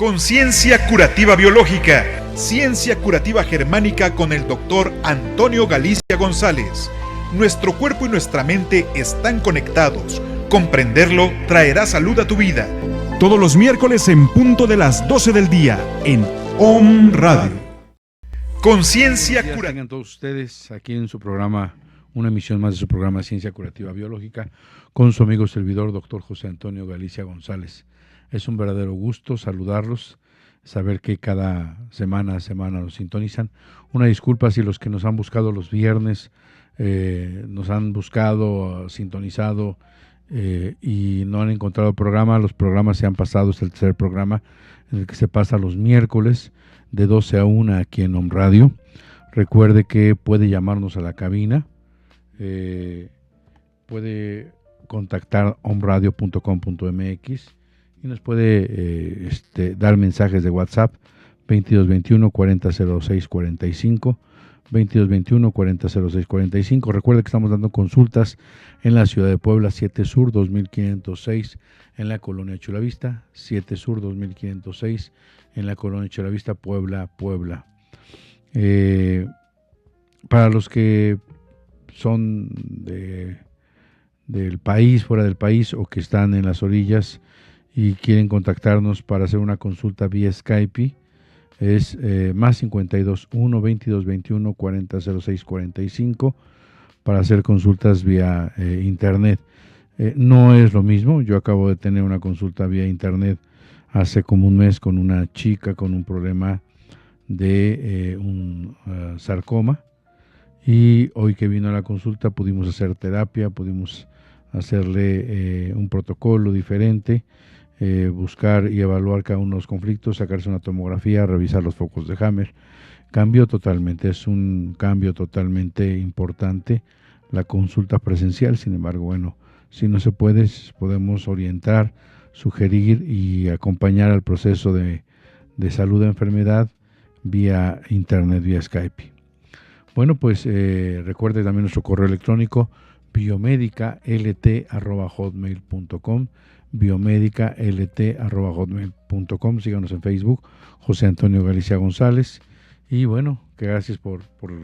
Conciencia Curativa Biológica, Ciencia Curativa Germánica con el Dr. Antonio Galicia González. Nuestro cuerpo y nuestra mente están conectados. Comprenderlo traerá salud a tu vida. Todos los miércoles en punto de las 12 del día en Om Radio. Conciencia Curativa. Tengan todos ustedes aquí en su programa, una emisión más de su programa Ciencia Curativa Biológica, con su amigo servidor, Dr. José Antonio Galicia González. Es un verdadero gusto saludarlos, saber que cada semana nos sintonizan. Una disculpa si los que nos han buscado los viernes, nos han buscado, sintonizado y no han encontrado el programa. Los programas se han pasado, es el tercer programa en el que se pasa los miércoles de 12 a 1 aquí en Om Radio. Recuerde que puede llamarnos a la cabina, puede contactar omradio.com.mx y nos puede dar mensajes de WhatsApp 2221 4006 45, 2221 4006 45. Recuerde que estamos dando consultas en la ciudad de Puebla, 7 Sur 2506 en la colonia Chulavista, 7 Sur 2506 en la colonia Chulavista, Puebla. Para los que son del país, fuera del país o que están en las orillas y quieren contactarnos para hacer una consulta vía Skype, es más 52 1 22 21 40 06 45 para hacer consultas vía internet. No es lo mismo. Yo acabo de tener una consulta vía internet hace como un mes con una chica con un problema de un sarcoma, y hoy que vino a la consulta pudimos hacer terapia, pudimos hacerle un protocolo diferente, buscar y evaluar cada uno de los conflictos, sacarse una tomografía, revisar los focos de Hammer. Cambió totalmente, es un cambio totalmente importante la consulta presencial. Sin embargo, bueno, si no se puede, podemos orientar, sugerir y acompañar al proceso de salud de enfermedad vía internet, vía Skype. Bueno, pues recuerde también nuestro correo electrónico biomedicalt@hotmail.com, biomedicalt@hotmail.com. Síganos en Facebook, José Antonio Galicia González. Y bueno, que gracias por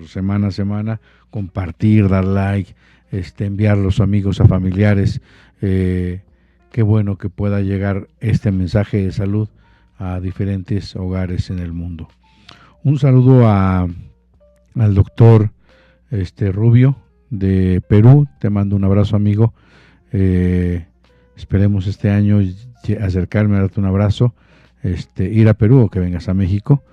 semana a semana compartir, dar like, enviar a los amigos, a familiares. Qué bueno que pueda llegar este mensaje de salud a diferentes hogares en el mundo. Un saludo al doctor Rubio de Perú. Te mando un abrazo, amigo. Esperemos este año acercarme a darte un abrazo, ir a Perú o que vengas a México.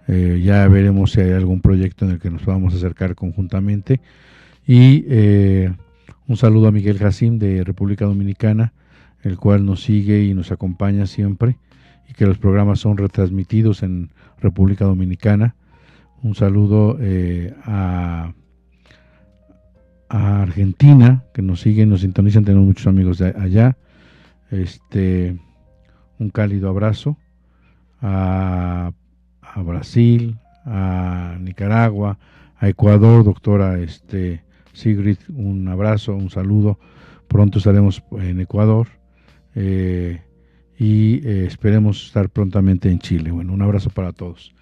Ya veremos si hay algún proyecto en el que nos podamos acercar conjuntamente. Y un saludo a Miguel Jacim de República Dominicana, el cual nos sigue y nos acompaña siempre, y que los programas son retransmitidos en República Dominicana. Un saludo a Argentina, que nos siguen, nos sintonizan, tenemos muchos amigos de allá. Un cálido abrazo a Brasil, a Nicaragua, a Ecuador, doctora Sigrid, un abrazo, un saludo. Pronto estaremos en Ecuador y esperemos estar prontamente en Chile. Bueno, un abrazo para todos.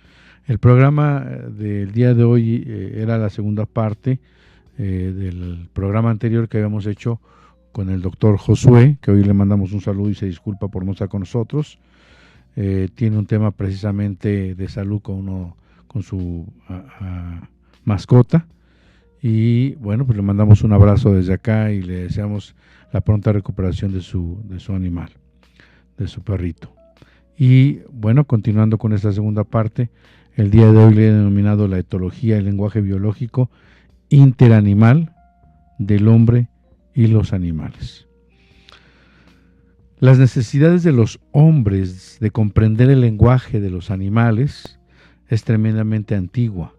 El programa del día de hoy era la segunda parte del programa anterior que habíamos hecho con el doctor Josué, que hoy le mandamos un saludo y se disculpa por no estar con nosotros. Tiene un tema precisamente de salud con su mascota, y bueno, pues le mandamos un abrazo desde acá y le deseamos la pronta recuperación de su animal, de su perrito. Y bueno, continuando con esta segunda parte, el día de hoy le he denominado la etología, el lenguaje biológico interanimal del hombre y los animales. Las necesidades de los hombres de comprender el lenguaje de los animales es tremendamente antigua.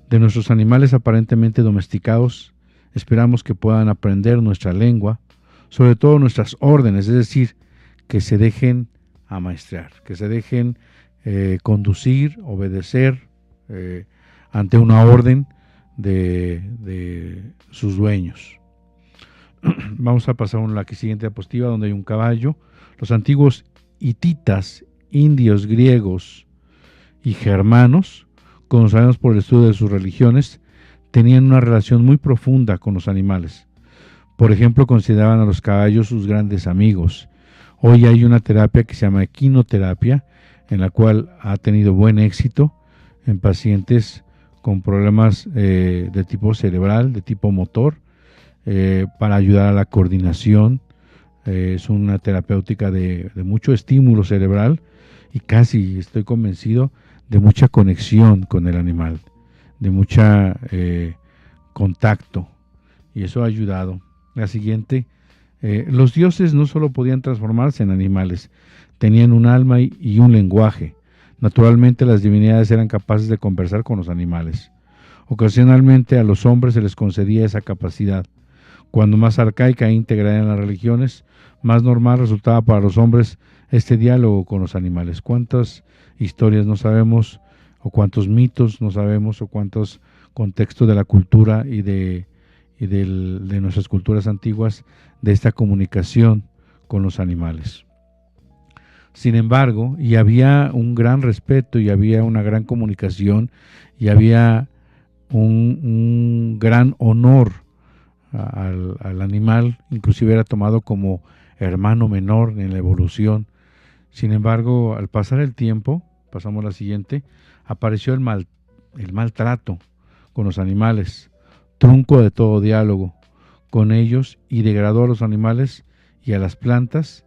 De nuestros animales aparentemente domesticados, esperamos que puedan aprender nuestra lengua, sobre todo nuestras órdenes, es decir, que se dejen amaestrar, que se dejen conducir, obedecer ante una orden de sus dueños. Vamos a pasar a la siguiente diapositiva, donde hay un caballo. Los antiguos hititas indios, griegos y germanos, como sabemos por el estudio de sus religiones, tenían una relación muy profunda con los animales. Por ejemplo, consideraban a los caballos sus grandes amigos. Hoy hay una terapia que se llama equinoterapia, en la cual ha tenido buen éxito en pacientes con problemas de tipo cerebral, de tipo motor, para ayudar a la coordinación. Es una terapéutica de mucho estímulo cerebral y casi, estoy convencido, de mucha conexión con el animal, de mucha contacto, y eso ha ayudado. La siguiente, los dioses no solo podían transformarse en animales, tenían un alma y un lenguaje. Naturalmente las divinidades eran capaces de conversar con los animales. Ocasionalmente a los hombres se les concedía esa capacidad. Cuando más arcaica e íntegra eran las religiones, más normal resultaba para los hombres este diálogo con los animales. ¿Cuántas historias no sabemos, o cuántos mitos no sabemos, o cuántos contextos de la cultura y de nuestras culturas antiguas de esta comunicación con los animales? Sin embargo, y había un gran respeto, y había una gran comunicación, y había un gran honor al animal, inclusive era tomado como hermano menor en la evolución. Sin embargo, al pasar el tiempo, pasamos a la siguiente, apareció el maltrato con los animales, trunco de todo diálogo con ellos, y degradó a los animales y a las plantas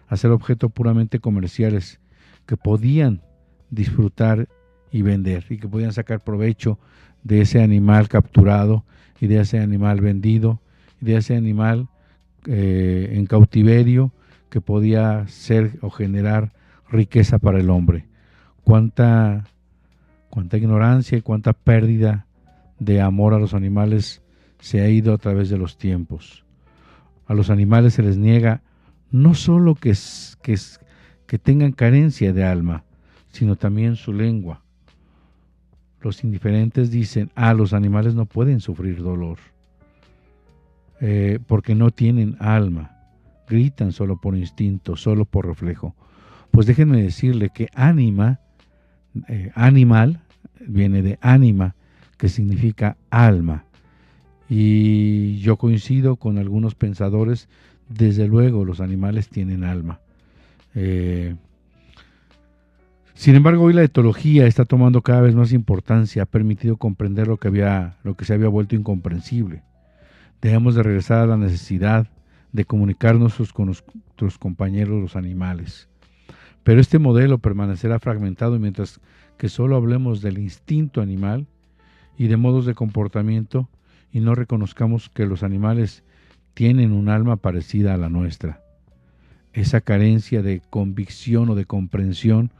a ser objetos puramente comerciales que podían disfrutar y vender, y que podían sacar provecho de ese animal capturado, y de ese animal vendido, y de ese animal en cautiverio, que podía ser o generar riqueza para el hombre. Cuánta ignorancia y cuánta pérdida de amor a los animales se ha ido a través de los tiempos. A los animales se les niega no solo que tengan carencia de alma, sino también su lengua. Los indiferentes dicen, los animales no pueden sufrir dolor, porque no tienen alma, gritan solo por instinto, solo por reflejo. Pues déjenme decirle que animal viene de ánima, que significa alma, y yo coincido con algunos pensadores. Desde luego los animales tienen alma. Sin embargo, hoy la etología está tomando cada vez más importancia, ha permitido comprender lo que se había vuelto incomprensible. Debemos de regresar a la necesidad de comunicarnos con nuestros compañeros los animales. Pero este modelo permanecerá fragmentado mientras que solo hablemos del instinto animal y de modos de comportamiento, y no reconozcamos que los animales tienen un alma parecida a la nuestra. Esa carencia de convicción o de comprensión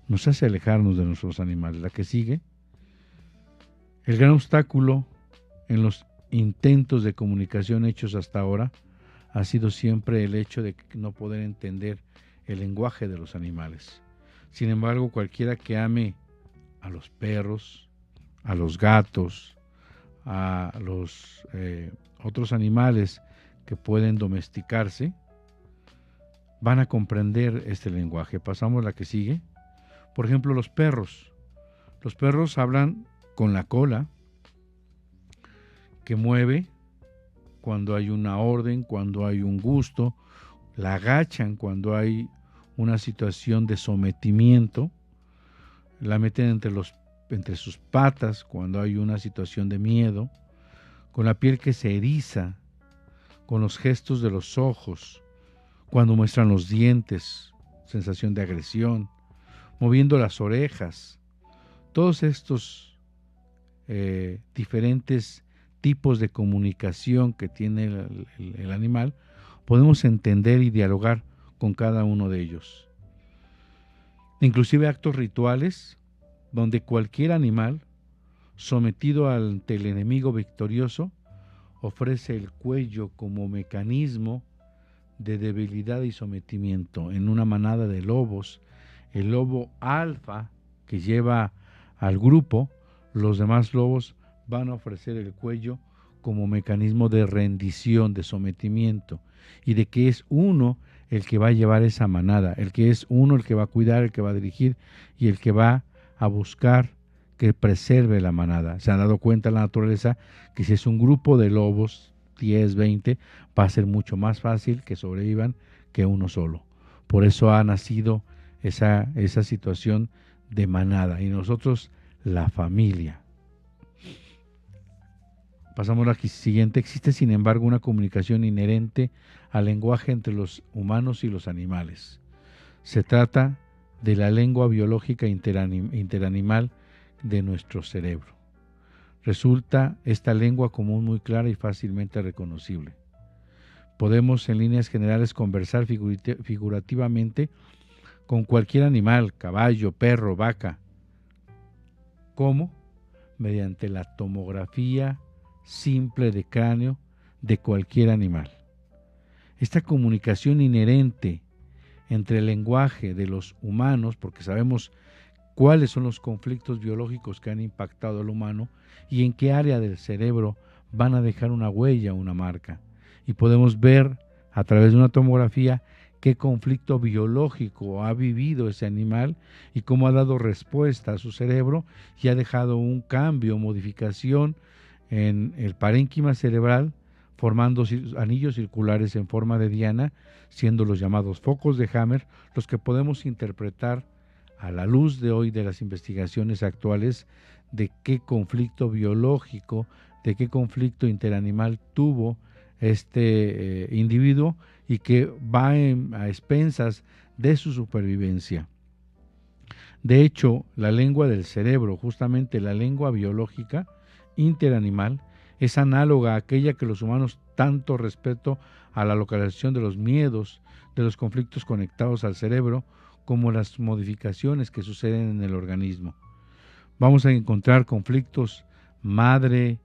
nos hace alejarnos de nuestros animales. La que sigue. El gran obstáculo en los intentos de comunicación hechos hasta ahora ha sido siempre el hecho de no poder entender el lenguaje de los animales. Sin embargo, cualquiera que ame a los perros, a los gatos, a los otros animales que pueden domesticarse, van a comprender este lenguaje. Pasamos a la que sigue. Por ejemplo, los perros. Los perros hablan con la cola, que mueve cuando hay una orden, cuando hay un gusto, la agachan cuando hay una situación de sometimiento, la meten entre sus patas cuando hay una situación de miedo, con la piel que se eriza, con los gestos de los ojos, cuando muestran los dientes, sensación de agresión, moviendo las orejas. Todos estos diferentes tipos de comunicación que tiene el animal, podemos entender y dialogar con cada uno de ellos. Inclusive actos rituales donde cualquier animal sometido ante el enemigo victorioso ofrece el cuello como mecanismo de debilidad y sometimiento. En una manada de lobos, el lobo alfa que lleva al grupo, los demás lobos van a ofrecer el cuello como mecanismo de rendición, de sometimiento, y de que es uno el que va a llevar esa manada, el que es uno, el que va a cuidar, el que va a dirigir y el que va a buscar que preserve la manada. Se han dado cuenta la naturaleza que si es un grupo de lobos, 10, 20, va a ser mucho más fácil que sobrevivan que uno solo. Por eso ha nacido esa situación de manada y nosotros la familia. Pasamos a la siguiente. Existe, sin embargo, una comunicación inherente al lenguaje entre los humanos y los animales. Se trata de la lengua biológica interanimal de nuestro cerebro. Resulta esta lengua común muy clara y fácilmente reconocible. Podemos en líneas generales conversar figurativamente con cualquier animal, caballo, perro, vaca. ¿Cómo? Mediante la tomografía simple de cráneo de cualquier animal. Esta comunicación inherente entre el lenguaje de los humanos, porque sabemos cuáles son los conflictos biológicos que han impactado al humano y en qué área del cerebro van a dejar una huella, una marca. Y podemos ver a través de una tomografía qué conflicto biológico ha vivido ese animal y cómo ha dado respuesta a su cerebro y ha dejado un cambio, modificación en el parénquima cerebral, formando anillos circulares en forma de diana, siendo los llamados focos de Hammer los que podemos interpretar a la luz de hoy de las investigaciones actuales de qué conflicto biológico, de qué conflicto interanimal tuvo este individuo y que va a expensas de su supervivencia. De hecho, la lengua del cerebro, justamente la lengua biológica interanimal, es análoga a aquella que los humanos tanto respeto a la localización de los miedos, de los conflictos conectados al cerebro, como las modificaciones que suceden en el organismo. Vamos a encontrar conflictos madre,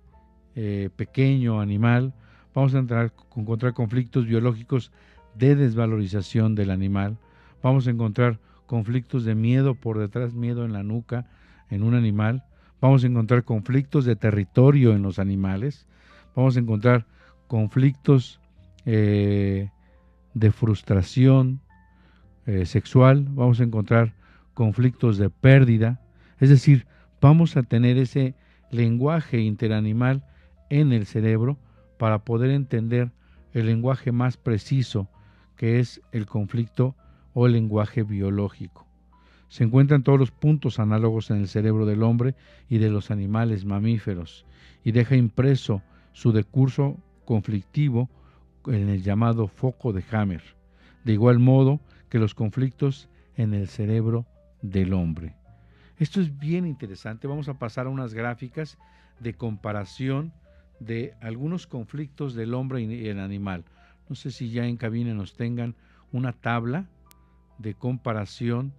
pequeño, animal. Vamos a encontrar conflictos biológicos de desvalorización del animal. Vamos a encontrar conflictos de miedo por detrás, miedo en la nuca en un animal. Vamos a encontrar conflictos de territorio en los animales. Vamos a encontrar conflictos de frustración sexual. Vamos a encontrar conflictos de pérdida. Es decir, vamos a tener ese lenguaje interanimal en el cerebro para poder entender el lenguaje más preciso, que es el conflicto o el lenguaje biológico. Se encuentran todos los puntos análogos en el cerebro del hombre y de los animales mamíferos y deja impreso su decurso conflictivo en el llamado foco de Hammer, de igual modo que los conflictos en el cerebro del hombre. Esto es bien interesante. Vamos a pasar a unas gráficas de comparación de algunos conflictos del hombre y el animal. No sé si ya en cabina nos tengan una tabla de comparación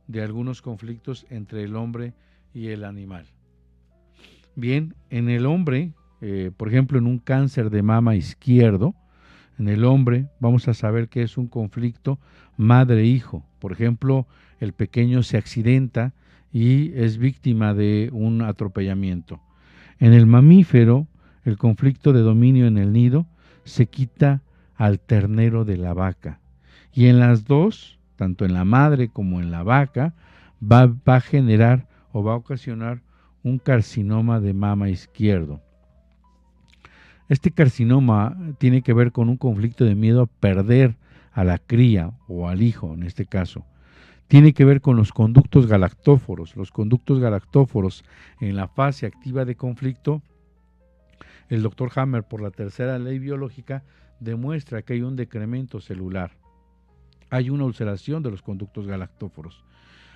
de algunos conflictos entre el hombre y el animal. Bien, en el hombre, por ejemplo, en un cáncer de mama izquierdo, en el hombre vamos a saber que es un conflicto madre-hijo. Por ejemplo, el pequeño se accidenta y es víctima de un atropellamiento. En el mamífero, el conflicto de dominio en el nido se quita al ternero de la vaca. Y en las dos, tanto en la madre como en la vaca, va a generar o va a ocasionar un carcinoma de mama izquierdo. Este carcinoma tiene que ver con un conflicto de miedo a perder a la cría o al hijo, en este caso. Tiene que ver con los conductos galactóforos. Los conductos galactóforos en la fase activa de conflicto, el Dr. Hammer, por la tercera ley biológica, demuestra que hay un decremento celular. Hay una ulceración de los conductos galactóforos.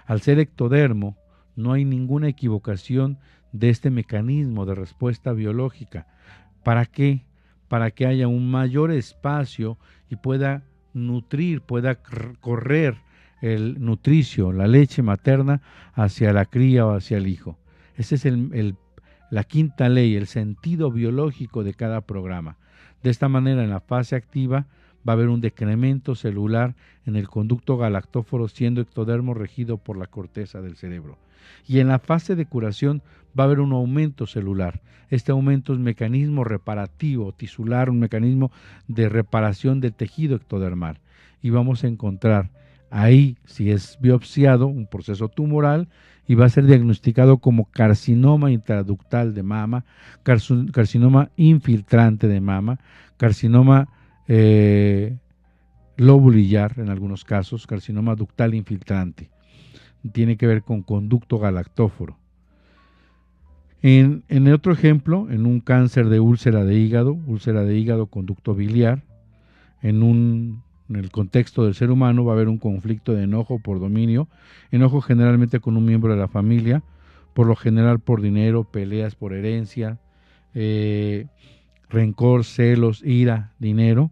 Al ser ectodermo, no hay ninguna equivocación de este mecanismo de respuesta biológica. ¿Para qué? Para que haya un mayor espacio y pueda nutrir, pueda correr el nutricio, la leche materna hacia la cría o hacia el hijo. Esa es la quinta ley, el sentido biológico de cada programa. De esta manera, en la fase activa va a haber un decremento celular en el conducto galactóforo, siendo ectodermo regido por la corteza del cerebro. Y en la fase de curación va a haber un aumento celular. Este aumento es un mecanismo reparativo tisular, un mecanismo de reparación del tejido ectodermal. y vamos a encontrar ahí, si es biopsiado, un proceso tumoral y va a ser diagnosticado como carcinoma intraductal de mama, carcinoma infiltrante de mama, carcinoma lobulillar en algunos casos, carcinoma ductal infiltrante. Tiene que ver con conducto galactóforo. En otro ejemplo, en un cáncer de úlcera de hígado, conducto biliar, en el contexto del ser humano va a haber un conflicto de enojo por dominio, enojo generalmente con un miembro de la familia, por lo general por dinero, peleas por herencia, rencor, celos, ira, dinero.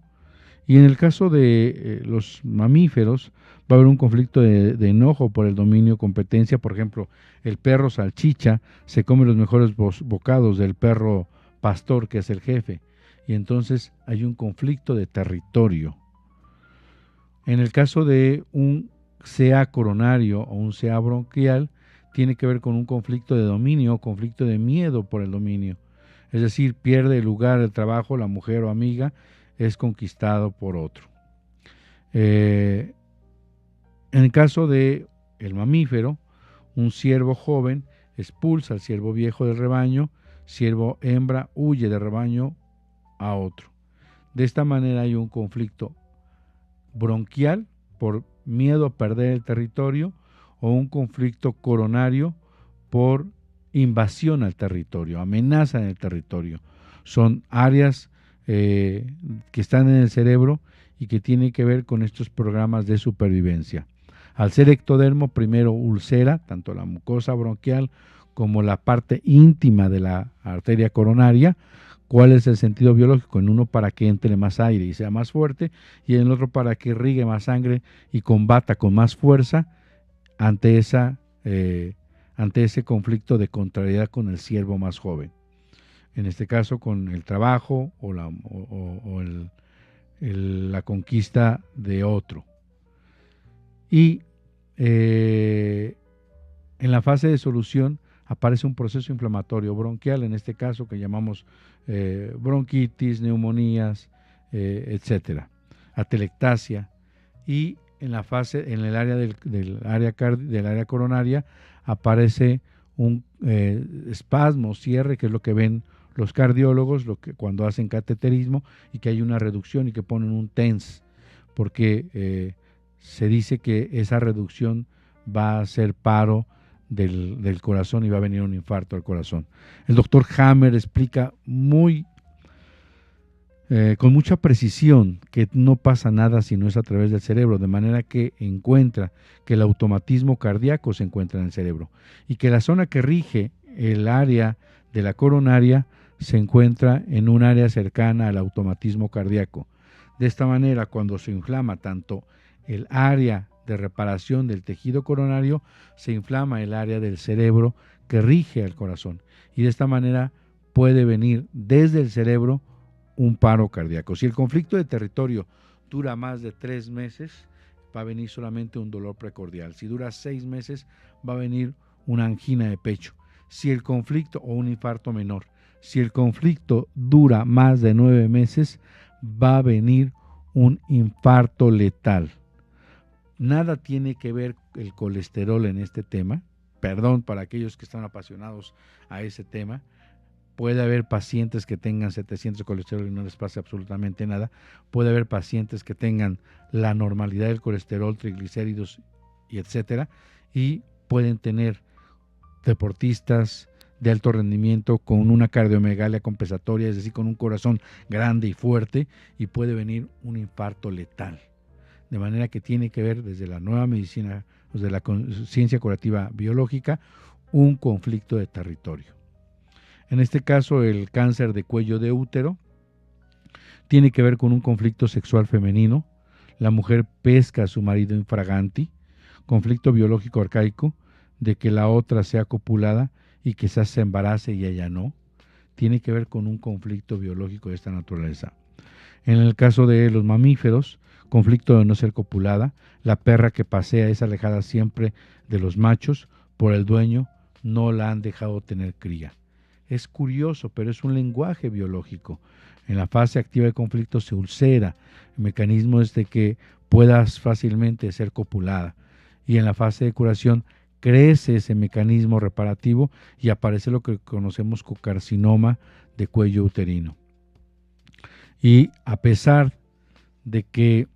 Y en el caso de los mamíferos va a haber un conflicto de enojo por el dominio, competencia. Por ejemplo, el perro salchicha se come los mejores bocados del perro pastor, que es el jefe, y entonces hay un conflicto de territorio. En el caso de un CA coronario o un CA bronquial, tiene que ver con un conflicto de dominio, conflicto de miedo por el dominio. Es decir, pierde el lugar, el trabajo, la mujer o amiga, es conquistado por otro. En el caso de el mamífero, un ciervo joven expulsa al ciervo viejo del rebaño, ciervo hembra huye del rebaño a otro. De esta manera hay un conflicto bronquial por miedo a perder el territorio o un conflicto coronario por invasión al territorio, amenaza en el territorio. Son áreas que están en el cerebro y que tienen que ver con estos programas de supervivencia. Al ser ectodermo, primero ulcera, tanto la mucosa bronquial como la parte íntima de la arteria coronaria. ¿Cuál es el sentido biológico? En uno para que entre más aire y sea más fuerte, y en el otro para que irrigue más sangre y combata con más fuerza ante ese conflicto de contrariedad con el ciervo más joven. En este caso con el trabajo o la conquista de otro. Y en la fase de solución aparece un proceso inflamatorio bronquial, en este caso que llamamos bronquitis, neumonías, etcétera, atelectasia, y en el área del área coronaria aparece un espasmo, cierre, que es lo que ven los cardiólogos cuando hacen cateterismo, y que hay una reducción y que ponen un TENS, porque se dice que esa reducción va a ser paro del corazón y va a venir un infarto al corazón. El doctor Hammer explica con mucha precisión que no pasa nada si no es a través del cerebro, de manera que encuentra que el automatismo cardíaco se encuentra en el cerebro y que la zona que rige el área de la coronaria se encuentra en un área cercana al automatismo cardíaco. De esta manera, cuando se inflama tanto el área de reparación del tejido coronario, se inflama el área del cerebro que rige al corazón, y de esta manera puede venir desde el cerebro un paro cardíaco. Si el conflicto de territorio dura más de 3 meses, va a venir solamente un dolor precordial. Si dura 6 meses, va a venir una angina de pecho. Si el conflicto, o un infarto menor, si el conflicto dura más de 9 meses, va a venir un infarto letal. Nada tiene que ver el colesterol en este tema. Perdón para aquellos que están apasionados a ese tema. Puede haber pacientes que tengan 700 de colesterol y no les pase absolutamente nada. Puede haber pacientes que tengan la normalidad del colesterol, triglicéridos y etcétera, y pueden tener deportistas de alto rendimiento con una cardiomegalia compensatoria, es decir, con un corazón grande y fuerte, y puede venir un infarto letal. De manera que tiene que ver desde la nueva medicina, desde la ciencia curativa biológica, un conflicto de territorio. En este caso, el cáncer de cuello de útero tiene que ver con un conflicto sexual femenino. La mujer pesca a su marido infraganti, conflicto biológico arcaico de que la otra sea copulada y quizás se embarace y ella no. Tiene que ver con un conflicto biológico de esta naturaleza. En el caso de los mamíferos, conflicto de no ser copulada, la perra que pasea es alejada siempre de los machos por el dueño, no la han dejado tener cría. Es curioso, pero es un lenguaje biológico. En la fase activa de conflicto se ulcera. El mecanismo es de que puedas fácilmente ser copulada. Y en la fase de curación crece ese mecanismo reparativo y aparece lo que conocemos como carcinoma de cuello uterino. Y a pesar de que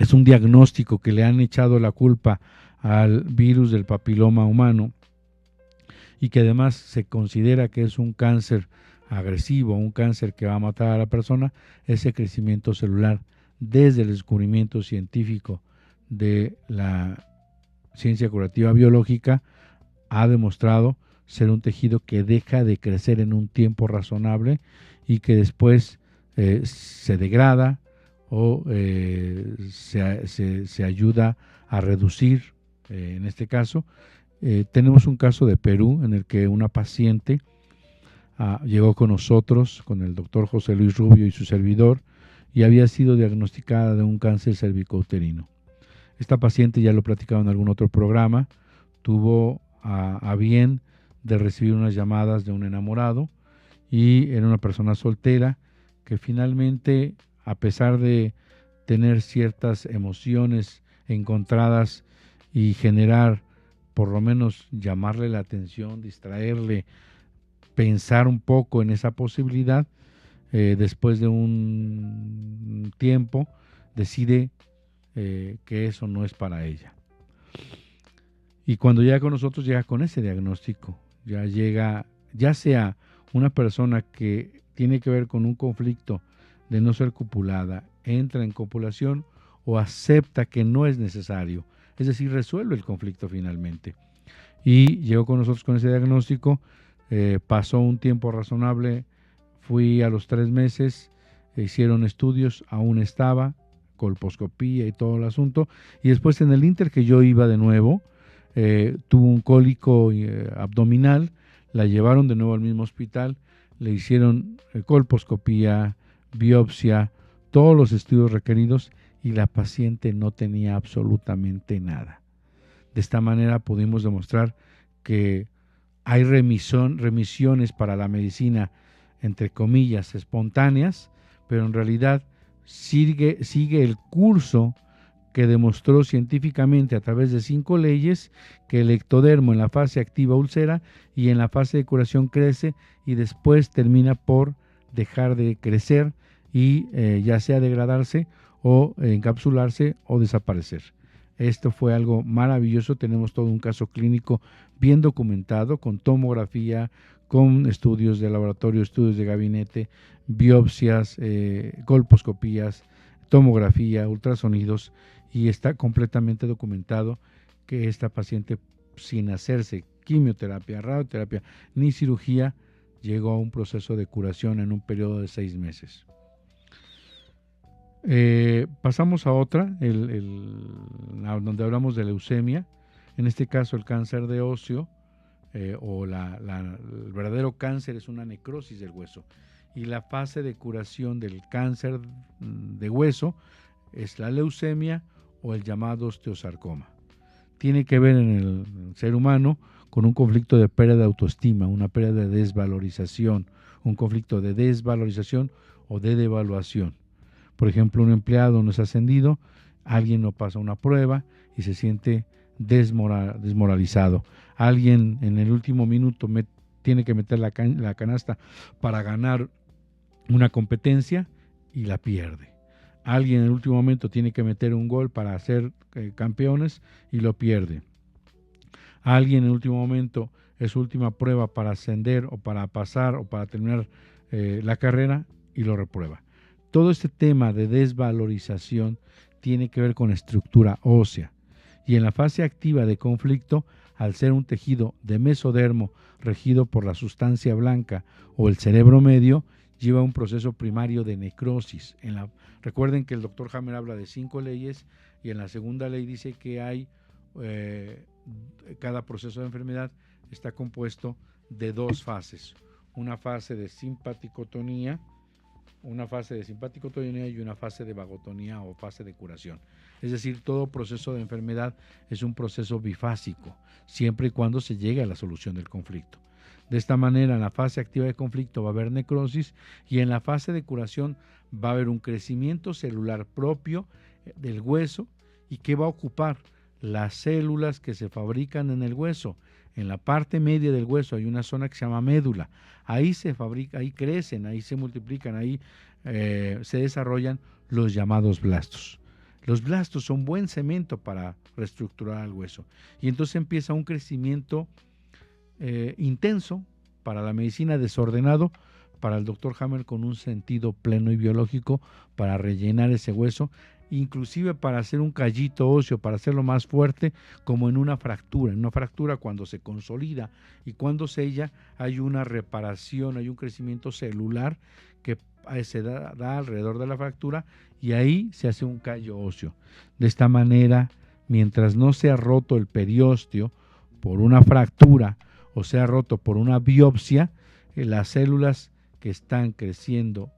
es un diagnóstico que le han echado la culpa al virus del papiloma humano y que además se considera que es un cáncer agresivo, un cáncer que va a matar a la persona, ese crecimiento celular desde el descubrimiento científico de la ciencia curativa biológica ha demostrado ser un tejido que deja de crecer en un tiempo razonable y que después se degrada o se ayuda a reducir, en este caso. Tenemos un caso de Perú en el que una paciente llegó con nosotros, con el doctor José Luis Rubio y su servidor, y había sido diagnosticada de un cáncer cervicouterino. Esta paciente, ya lo he platicado en algún otro programa, tuvo a bien de recibir unas llamadas de un enamorado y era una persona soltera que finalmente, a pesar de tener ciertas emociones encontradas y generar, por lo menos llamarle la atención, distraerle, pensar un poco en esa posibilidad, después de un tiempo decide que eso no es para ella. Y cuando llega con nosotros, llega con ese diagnóstico, ya sea una persona que tiene que ver con un conflicto de no ser copulada, entra en copulación o acepta que no es necesario, es decir, resuelve el conflicto finalmente. Y llegó con nosotros con ese diagnóstico, pasó un tiempo razonable, fui a los 3 meses, hicieron estudios, aún estaba, colposcopía y todo el asunto, y después en el inter que yo iba de nuevo, tuvo un cólico abdominal, la llevaron de nuevo al mismo hospital, le hicieron colposcopía, biopsia, todos los estudios requeridos y la paciente no tenía absolutamente nada. De esta manera pudimos demostrar que hay remisiones para la medicina, entre comillas, espontáneas, pero en realidad sigue el curso que demostró científicamente a través de 5 leyes que el ectodermo en la fase activa úlcera y en la fase de curación crece y después termina por dejar de crecer y ya sea degradarse o encapsularse o desaparecer. Esto fue algo maravilloso, tenemos todo un caso clínico bien documentado con tomografía, con estudios de laboratorio, estudios de gabinete, biopsias, colposcopías, tomografía, ultrasonidos, y está completamente documentado que esta paciente, sin hacerse quimioterapia, radioterapia ni cirugía, llegó a un proceso de curación en un periodo de 6 meses. Pasamos a otra, donde hablamos de leucemia, en este caso el cáncer de óseo, o el verdadero cáncer es una necrosis del hueso, y la fase de curación del cáncer de hueso es la leucemia o el llamado osteosarcoma. Tiene que ver en el ser humano con un conflicto de pérdida de autoestima, una pérdida de desvalorización, un conflicto de desvalorización o de devaluación. Por ejemplo, un empleado no es ascendido, alguien no pasa una prueba y se siente desmoralizado. Alguien en el último minuto tiene que meter la canasta para ganar una competencia y la pierde. Alguien en el último momento tiene que meter un gol para ser campeones y lo pierde. Alguien en el último momento es su última prueba para ascender o para pasar o para terminar la carrera y lo reprueba. Todo este tema de desvalorización tiene que ver con estructura ósea. Y en la fase activa de conflicto, al ser un tejido de mesodermo regido por la sustancia blanca o el cerebro medio, lleva un proceso primario de necrosis. Recuerden que el doctor Hammer habla de 5 leyes y en la segunda ley dice que hay cada proceso de enfermedad está compuesto de 2 fases. Una fase de simpaticotonía, y una fase de vagotonía o fase de curación. Es decir, todo proceso de enfermedad es un proceso bifásico, siempre y cuando se llegue a la solución del conflicto. De esta manera, en la fase activa de conflicto va a haber necrosis y en la fase de curación va a haber un crecimiento celular propio del hueso. ¿Y qué va a ocupar? Las células que se fabrican en el hueso. En la parte media del hueso hay una zona que se llama médula. Ahí se fabrica, ahí crecen, ahí se multiplican, ahí se desarrollan los llamados blastos. Los blastos son buen cemento para reestructurar el hueso. Y entonces empieza un crecimiento intenso para la medicina, desordenado para el doctor Hammer, con un sentido pleno y biológico para rellenar ese hueso, inclusive para hacer un callito óseo, para hacerlo más fuerte, como en una fractura. En una fractura, cuando se consolida y cuando sella, hay una reparación, hay un crecimiento celular que se da alrededor de la fractura, y ahí se hace un callo óseo. De esta manera, mientras no sea roto el periósteo por una fractura o sea roto por una biopsia, las células que están creciendo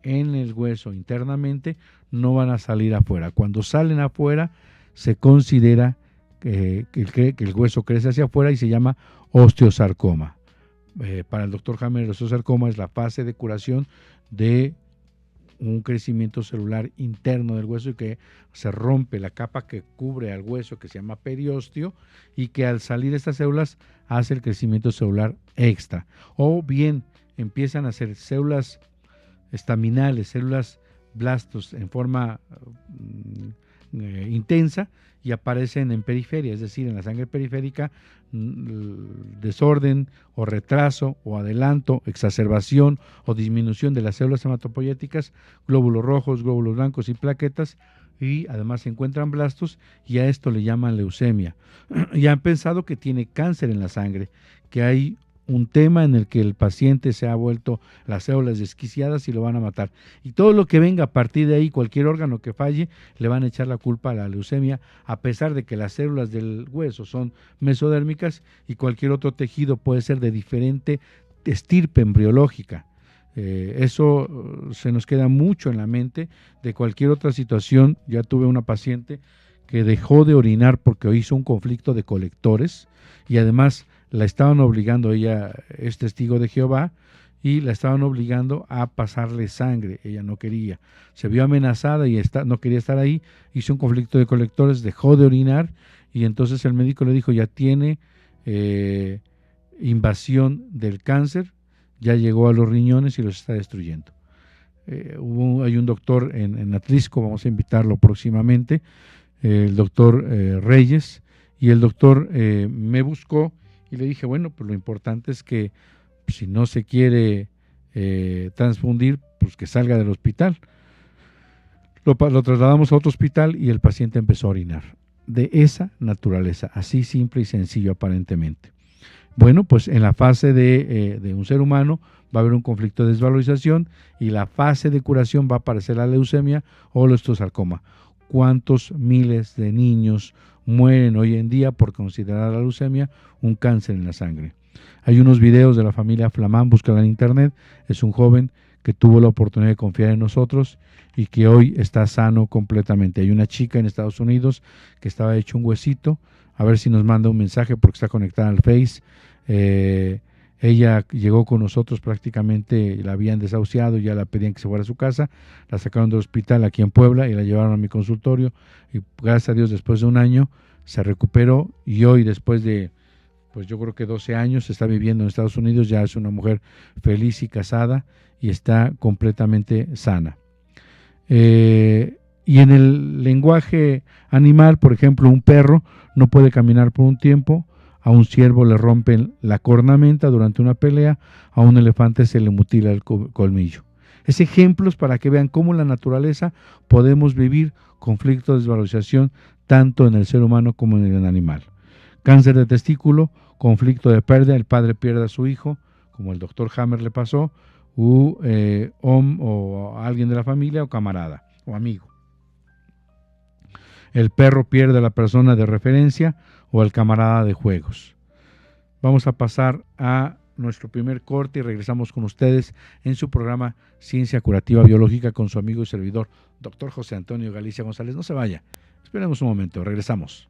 en el hueso internamente no van a salir afuera. Cuando salen afuera, se considera que el hueso crece hacia afuera y se llama osteosarcoma. Para el doctor Hammer, el osteosarcoma es la fase de curación de un crecimiento celular interno del hueso, y que se rompe la capa que cubre al hueso, que se llama periósteo, y que al salir estas células hace el crecimiento celular extra. O bien empiezan a ser células estaminales, células blastos en forma intensa, y aparecen en periferia, es decir, en la sangre periférica, desorden o retraso o adelanto, exacerbación o disminución de las células hematopoyéticas, glóbulos rojos, glóbulos blancos y plaquetas, y además se encuentran blastos, y a esto le llaman leucemia. Y han pensado que tiene cáncer en la sangre, que hay un tema en el que el paciente se ha vuelto las células desquiciadas y lo van a matar. Y todo lo que venga a partir de ahí, cualquier órgano que falle, le van a echar la culpa a la leucemia, a pesar de que las células del hueso son mesodérmicas y cualquier otro tejido puede ser de diferente estirpe embriológica. Eso se nos queda mucho en la mente de cualquier otra situación. Ya tuve una paciente que dejó de orinar porque hizo un conflicto de colectores, y además la estaban obligando, ella es testigo de Jehová, y la estaban obligando a pasarle sangre. Ella no quería, se vio amenazada y no quería estar ahí, hizo un conflicto de colectores, dejó de orinar, y entonces el médico le dijo: ya tiene invasión del cáncer, ya llegó a los riñones y los está destruyendo. Hay un doctor en Atlisco, vamos a invitarlo próximamente, el doctor Reyes, y el doctor me buscó, y le dije: bueno, pues lo importante es que si no se quiere transfundir, pues que salga del hospital. Lo trasladamos a otro hospital y el paciente empezó a orinar. De esa naturaleza, así simple y sencillo aparentemente. Bueno, pues en la fase de un ser humano va a haber un conflicto de desvalorización, y la fase de curación va a aparecer la leucemia o el osteosarcoma. ¿Cuántos miles de niños mueren hoy en día por considerar la leucemia un cáncer en la sangre? Hay unos videos de la familia Flamán, búscala en internet. Es un joven que tuvo la oportunidad de confiar en nosotros y que hoy está sano completamente. Hay una chica en Estados Unidos que estaba hecho un huesito, a ver si nos manda un mensaje porque está conectada al Face. Ella llegó con nosotros, prácticamente la habían desahuciado, ya la pedían que se fuera a su casa, la sacaron del hospital aquí en Puebla y la llevaron a mi consultorio, y gracias a Dios después de un año se recuperó, y hoy, después de pues yo creo que 12 años, está viviendo en Estados Unidos, ya es una mujer feliz y casada y está completamente sana. Y en el lenguaje animal, por ejemplo, un perro no puede caminar por un tiempo, a un ciervo le rompen la cornamenta durante una pelea, a un elefante se le mutila el colmillo. Es ejemplos para que vean cómo en la naturaleza podemos vivir conflictos de desvalorización tanto en el ser humano como en el animal. Cáncer de testículo, conflicto de pérdida, el padre pierde a su hijo, como el doctor Hammer le pasó, o alguien de la familia o camarada o amigo. El perro pierde a la persona de referencia o al camarada de juegos. Vamos a pasar a nuestro primer corte y regresamos con ustedes en su programa Ciencia Curativa Biológica con su amigo y servidor, doctor José Antonio Galicia González. No se vaya, esperemos un momento, regresamos.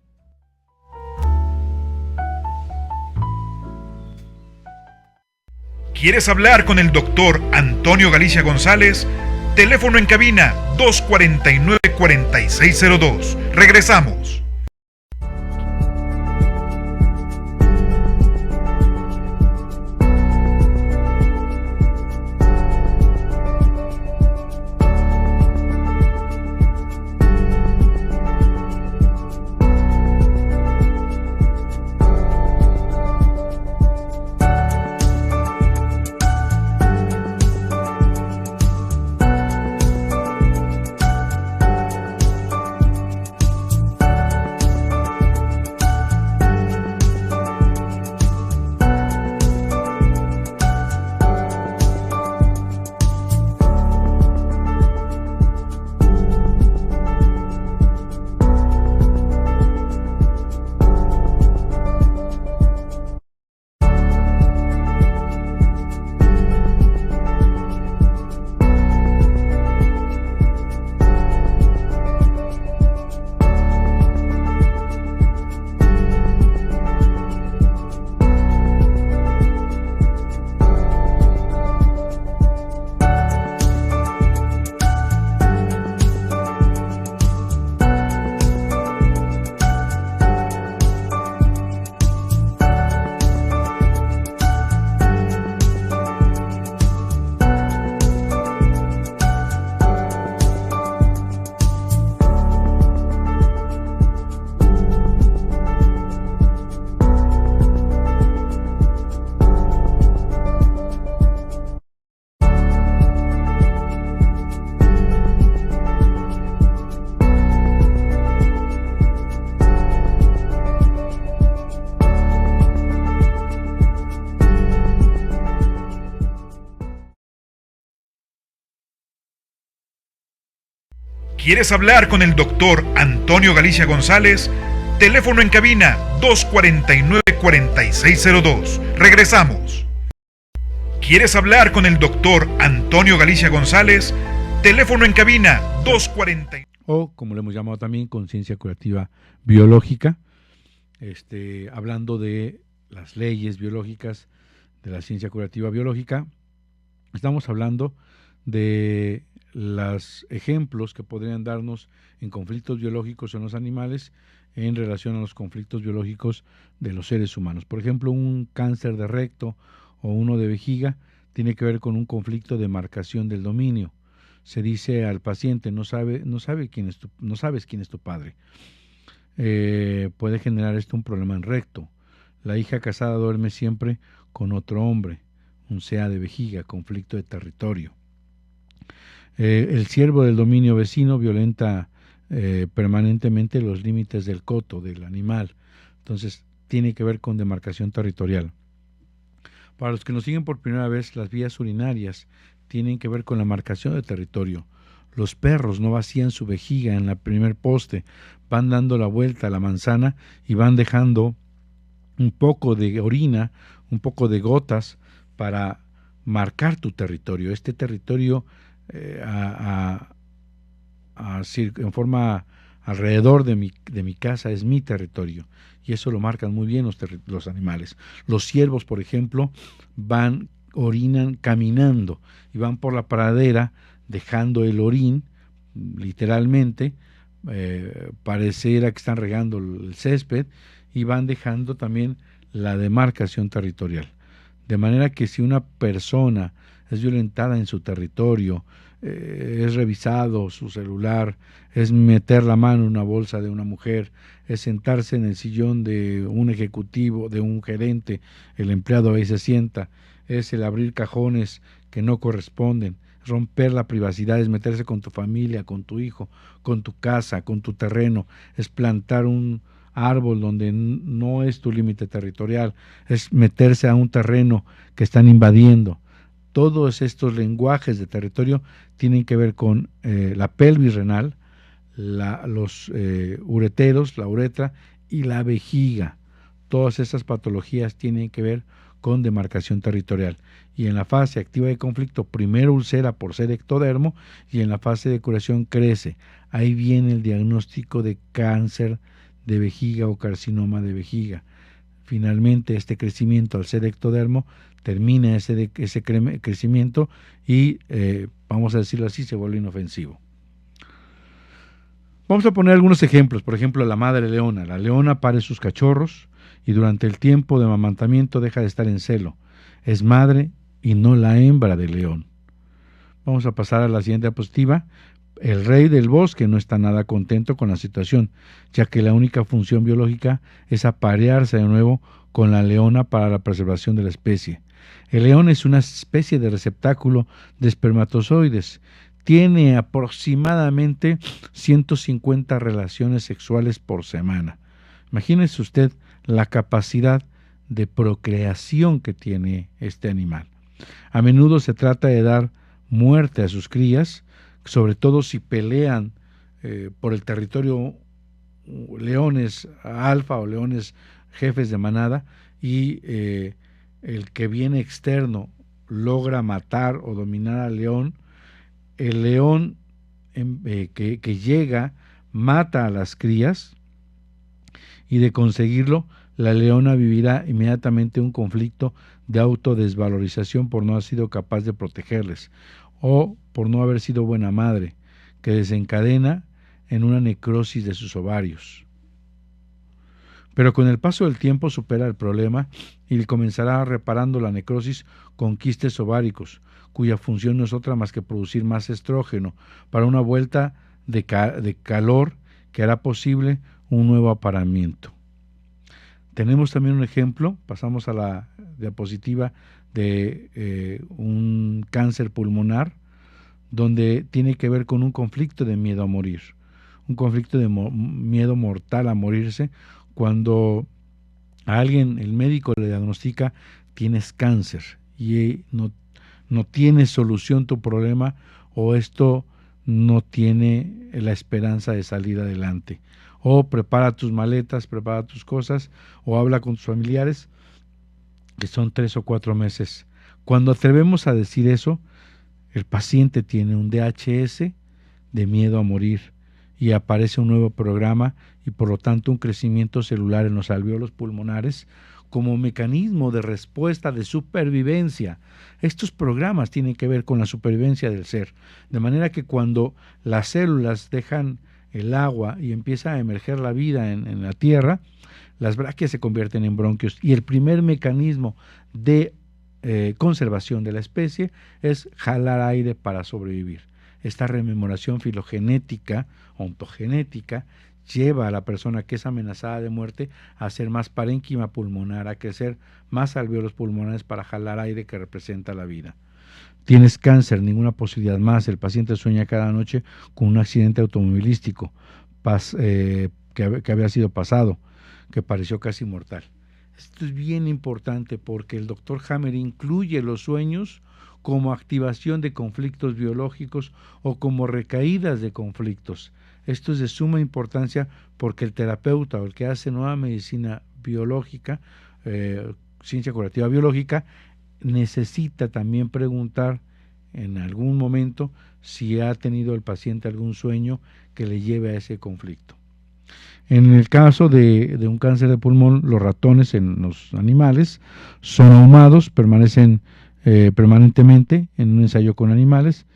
¿Quieres hablar con el doctor Antonio Galicia González? Teléfono en cabina 249-4602. Regresamos. ¿Quieres hablar con el doctor Antonio Galicia González? Teléfono en cabina 249-4602. Regresamos. ¿Quieres hablar con el doctor Antonio Galicia González? Teléfono en cabina 249. O, como le hemos llamado también, conciencia curativa biológica, hablando de las leyes biológicas, de la ciencia curativa biológica. Estamos hablando de los ejemplos que podrían darnos en conflictos biológicos en los animales en relación a los conflictos biológicos de los seres humanos. Por ejemplo, un cáncer de recto o uno de vejiga tiene que ver con un conflicto de marcación del dominio. Se dice al paciente, no sabes quién es tu padre. Puede generar esto un problema en recto. La hija casada duerme siempre con otro hombre, un sea de vejiga, conflicto de territorio. El ciervo del dominio vecino violenta permanentemente los límites del coto, del animal. Entonces, tiene que ver con demarcación territorial. Para los que nos siguen por primera vez, las vías urinarias tienen que ver con la marcación de territorio. Los perros no vacían su vejiga en el primer poste, van dando la vuelta a la manzana y van dejando un poco de orina, un poco de gotas para marcar tu territorio. Este territorio en forma alrededor de mi casa es mi territorio, y eso lo marcan muy bien los animales. Los ciervos, por ejemplo, orinan caminando y van por la pradera dejando el orín, literalmente, pareciera que están regando el césped, y van dejando también la demarcación territorial. De manera que si una persona es violentada en su territorio, es revisado su celular, es meter la mano en una bolsa de una mujer, es sentarse en el sillón de un ejecutivo, de un gerente, el empleado ahí se sienta, es el abrir cajones que no corresponden, romper la privacidad, es meterse con tu familia, con tu hijo, con tu casa, con tu terreno, es plantar un árbol donde no es tu límite territorial, es meterse a un terreno que están invadiendo. Todos estos lenguajes de territorio tienen que ver con la pelvis renal, los ureteros, la uretra y la vejiga. Todas esas patologías tienen que ver con demarcación territorial. Y en la fase activa de conflicto, primero ulcera por ser ectodermo, y en la fase de curación crece. Ahí viene el diagnóstico de cáncer de vejiga o carcinoma de vejiga. Finalmente, este crecimiento al ser ectodermo termina ese crecimiento y vamos a decirlo así, se vuelve inofensivo. Vamos a poner algunos ejemplos. Por ejemplo, la madre leona. La leona pare sus cachorros y durante el tiempo de amamantamiento deja de estar en celo. Es madre y no la hembra del león. Vamos a pasar a la siguiente diapositiva. El rey del bosque no está nada contento con la situación, ya que la única función biológica es aparearse de nuevo con la leona para la preservación de la especie. El león es una especie de receptáculo de espermatozoides. Tiene aproximadamente 150 relaciones sexuales por semana. Imagínese usted la capacidad de procreación que tiene este animal. A menudo se trata de dar muerte a sus crías, sobre todo si pelean por el territorio leones alfa o leones jefes de manada y el que viene externo logra matar o dominar al león. El león que llega mata a las crías y de conseguirlo la leona vivirá inmediatamente un conflicto de autodesvalorización por no haber sido capaz de protegerles o por no haber sido buena madre, que desencadena en una necrosis de sus ovarios. Pero con el paso del tiempo supera el problema y comenzará reparando la necrosis con quistes ováricos, cuya función no es otra más que producir más estrógeno para una vuelta de calor que hará posible un nuevo apareamiento. Tenemos también un ejemplo, pasamos a la diapositiva de un cáncer pulmonar, donde tiene que ver con un conflicto de miedo a morir, un conflicto de miedo mortal a morirse, cuando a alguien, el médico le diagnostica, tienes cáncer y no tiene solución tu problema o esto no tiene la esperanza de salir adelante. O prepara tus maletas, prepara tus cosas, o habla con tus familiares, que son 3 o 4 meses. Cuando atrevemos a decir eso, el paciente tiene un DHS de miedo a morir y aparece un nuevo programa y por lo tanto un crecimiento celular en los alvéolos pulmonares como mecanismo de respuesta de supervivencia. Estos programas tienen que ver con la supervivencia del ser, de manera que cuando las células dejan el agua y empieza a emerger la vida en la tierra, las brácteas se convierten en bronquios y el primer mecanismo de conservación de la especie es jalar aire para sobrevivir. Esta rememoración filogenética, ontogenética, lleva a la persona que es amenazada de muerte a hacer más parénquima pulmonar, a crecer más alvéolos pulmonares para jalar aire que representa la vida. Tienes cáncer, ninguna posibilidad más. El paciente sueña cada noche con un accidente automovilístico que había sido pasado, que pareció casi mortal. Esto es bien importante porque el Dr. Hammer incluye los sueños como activación de conflictos biológicos o como recaídas de conflictos. Esto es de suma importancia porque el terapeuta o el que hace nueva medicina biológica, ciencia curativa biológica, necesita también preguntar en algún momento si ha tenido el paciente algún sueño que le lleve a ese conflicto. En el caso de un cáncer de pulmón, los ratones en los animales son ahumados, permanecen permanentemente en un ensayo con animales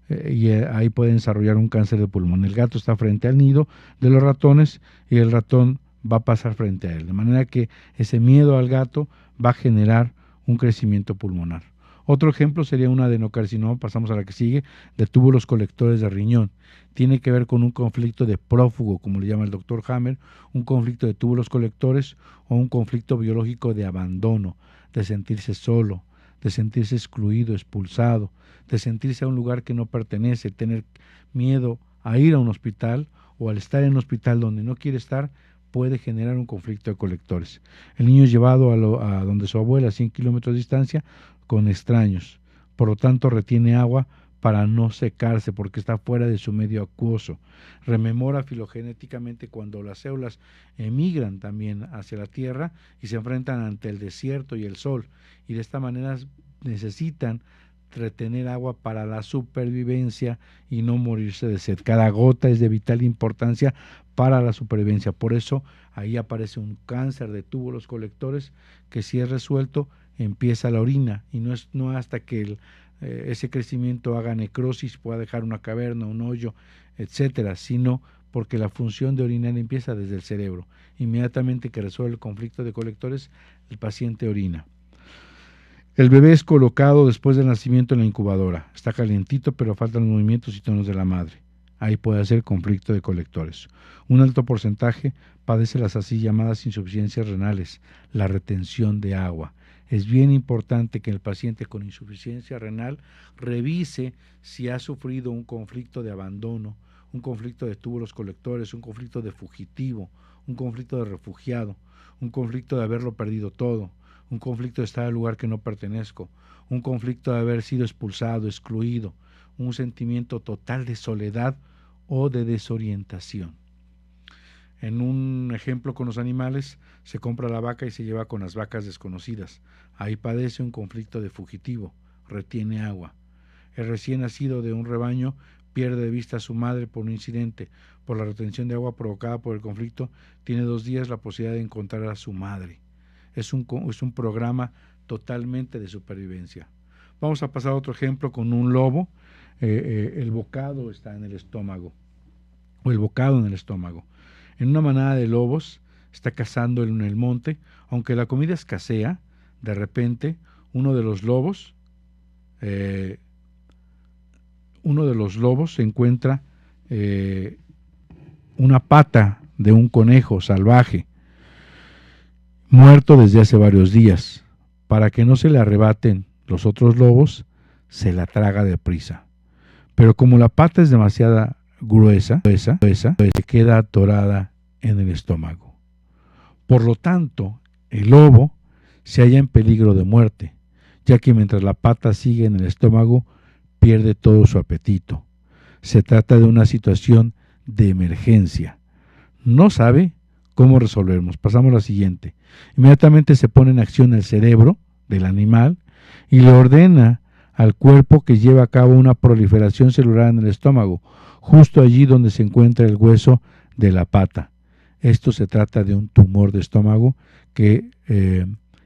y ahí pueden desarrollar un cáncer de pulmón. El gato está frente al nido de los ratones y el ratón va a pasar frente a él, de manera que ese miedo al gato va a generar un crecimiento pulmonar. Otro ejemplo sería un adenocarcinoma, pasamos a la que sigue, de túbulos colectores de riñón. Tiene que ver con un conflicto de prófugo, como le llama el Dr. Hammer, un conflicto de túbulos colectores o un conflicto biológico de abandono, de sentirse solo, de sentirse excluido, expulsado, de sentirse a un lugar que no pertenece, tener miedo a ir a un hospital o al estar en un hospital donde no quiere estar, puede generar un conflicto de colectores. El niño es llevado a donde su abuela, a 100 kilómetros de distancia, con extraños. Por lo tanto, retiene agua para no secarse porque está fuera de su medio acuoso. Rememora filogenéticamente cuando las células emigran también hacia la tierra y se enfrentan ante el desierto y el sol. Y de esta manera necesitan retener agua para la supervivencia y no morirse de sed. Cada gota es de vital importancia para la supervivencia. Por eso ahí aparece un cáncer de túbulos colectores que si es resuelto empieza la orina y no hasta que ese crecimiento haga necrosis, pueda dejar una caverna, un hoyo, etcétera, sino porque la función de orinar empieza desde el cerebro. Inmediatamente que resuelve el conflicto de colectores, el paciente orina. El bebé es colocado después del nacimiento en la incubadora. Está calientito, pero faltan los movimientos y tonos de la madre. Ahí puede haber conflicto de colectores. Un alto porcentaje padece las así llamadas insuficiencias renales, la retención de agua. Es bien importante que el paciente con insuficiencia renal revise si ha sufrido un conflicto de abandono, un conflicto de túbulos colectores, un conflicto de fugitivo, un conflicto de refugiado, un conflicto de haberlo perdido todo, un conflicto de estar en el lugar que no pertenezco, un conflicto de haber sido expulsado, excluido, un sentimiento total de soledad o de desorientación. En un ejemplo con los animales, se compra la vaca y se lleva con las vacas desconocidas. Ahí padece un conflicto de fugitivo, retiene agua. El recién nacido de un rebaño pierde de vista a su madre por un incidente. Por la retención de agua provocada por el conflicto, tiene 2 días la posibilidad de encontrar a su madre. Es un programa totalmente de supervivencia. Vamos a pasar a otro ejemplo con un lobo. El bocado está en el estómago, o el bocado en el estómago. En una manada de lobos está cazando en el monte, aunque la comida escasea, de repente uno de los lobos encuentra una pata de un conejo salvaje, muerto desde hace varios días. Para que no se le arrebaten los otros lobos, se la traga deprisa. Pero como la pata es demasiado gruesa, se queda atorada en el estómago. Por lo tanto, el lobo se halla en peligro de muerte, ya que mientras la pata sigue en el estómago, pierde todo su apetito. Se trata de una situación de emergencia. No sabe cómo resolvernos. Pasamos a la siguiente. Inmediatamente se pone en acción el cerebro del animal y le ordena al cuerpo que lleve a cabo una proliferación celular en el estómago, justo allí donde se encuentra el hueso de la pata. Esto se trata de un tumor de estómago que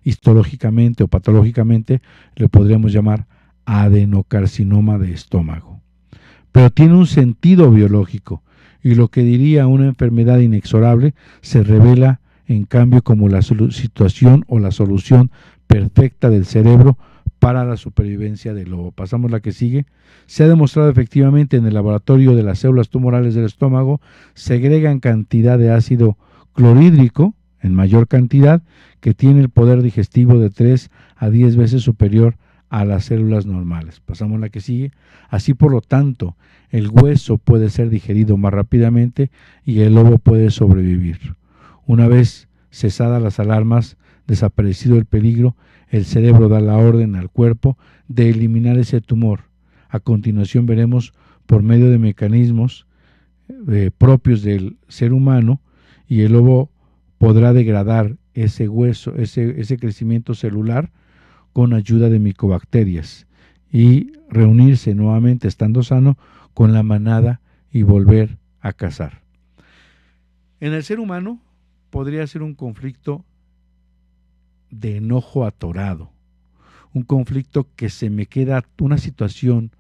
histológicamente o patológicamente le podríamos llamar adenocarcinoma de estómago. Pero tiene un sentido biológico y lo que diría una enfermedad inexorable se revela en cambio como la situación o la solución perfecta del cerebro para la supervivencia del lobo. Pasamos a la que sigue. Se ha demostrado efectivamente en el laboratorio de las células tumorales del estómago segregan cantidad de ácido clorhídrico en mayor cantidad que tiene el poder digestivo de 3 a 10 veces superior a las células normales. Pasamos a la que sigue. Así, por lo tanto, el hueso puede ser digerido más rápidamente y el lobo puede sobrevivir. Una vez cesadas las alarmas, desaparecido el peligro, el cerebro da la orden al cuerpo de eliminar ese tumor. A continuación veremos por medio de mecanismos propios del ser humano y el lobo podrá degradar ese hueso, ese crecimiento celular con ayuda de micobacterias y reunirse nuevamente estando sano con la manada y volver a cazar. En el ser humano podría ser un conflicto de enojo atorado, un conflicto que se me queda, una situación